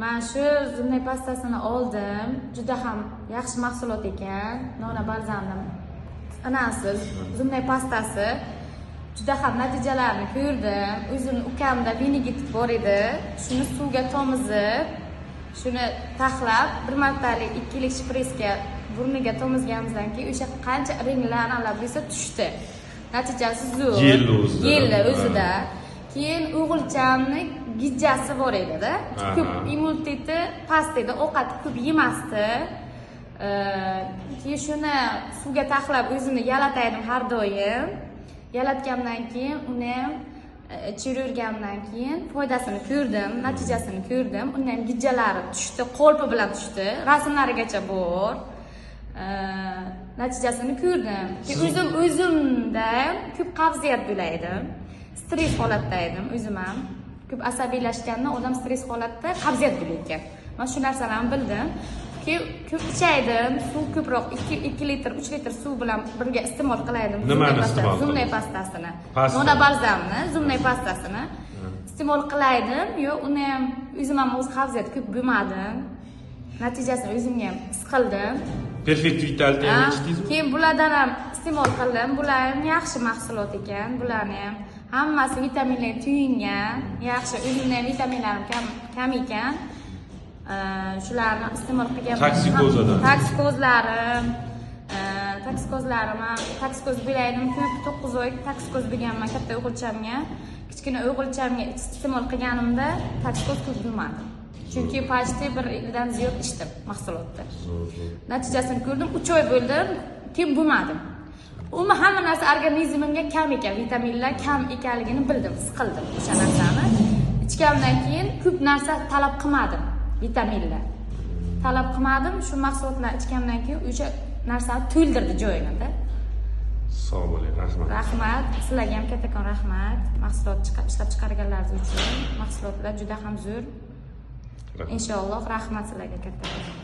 Men shu zumnay pastasini oldim. Juda ham yaxshi mahsulot ekan. Nona balzamni anasi zumnay pastasi. Juda ham natijalarini ko'rdim. O'zim ukamda vinigit bor edi. Shuni suvga tomizib, shuni taxlab, bir martalik 2 kilik shpressga burniga tomizganimizdan keyin o'sha qancha ringlar analab desa tushdi. Natijasi zo'r. Yelli o'zida. Keyin o'g'ilchamni gijjasi bor edi-da. Ko'p immuniteti past edi, ovqat ko'p yemasdi. Keyin shuni suvga taxlab o'zini yalataydim har doim. Yalatgandan keyin uni ham ichirgandan keyin foydasini ko'rdim, natijasini ko'rdim. Undan gijjalari tushdi, qo'lpi bilan tushdi. Rasmlarigacha bor. Natijasini ko'rdim. O'zimda ko'p qavziyat bo'laydi. Stress holatda edim o'zim ham. Ko'p asabiylashganda odam stress holatda qavziyat bo'lar ekan. Men shu narsalarni bildim. Ko'p ichaydim, suv ko'proq 2 litr, 3 litr suv bilan birga iste'mol qilaydim. Zumnay pastasini. Nona balzamni, zumnay pastasini iste'mol qilaydim. Uni ham o'zim ham o'z qavziyat ko'p bo'lmadim. Natijasini o'zimga ham his qildim. Perfect Vitality ham ichdingizmi? Keyin bulardan ham iste'mol qildim. Bular ham yaxshi mahsulot ekan. Bularni ham hammasi vitaminlar tuyingan. Yaxshi, o'zimda ham vitaminlarim kam ekan. Shularni iste'mol qilgan. Toksikoz bo'laydim. 9 oy toksikoz bo'lganman katta o'g'ilchamga. Kichkina o'g'ilchamga iste'mol qilganimda toksikoz ko'p bo'lmadi. Chunki почти 1 yildan ziyod ichdim mahsulotda. Natijasini ko'rdim, 3 oy bo'ldim, keyin bo'lmadim. Umuman hamma narsa organizmimga kam ekan, vitaminlar kam ekanligini bildim, his qildim o'sha narsani. Ichgandan keyin ko'p narsa talab qilmadim, vitaminlar. Talab qilmadim, shu mahsulotlarni ichgandan keyin o'sha narsani to'ldirdi joyini-da. Sog' bo'ling, rahmat. Rahmat, sizlarga ham kattakon rahmat. Mahsulot ishlab chiqarganlaringiz uchun. Mahsulotlar juda ham zo'r. Inshaalloh rahmat sizlarga kattakon.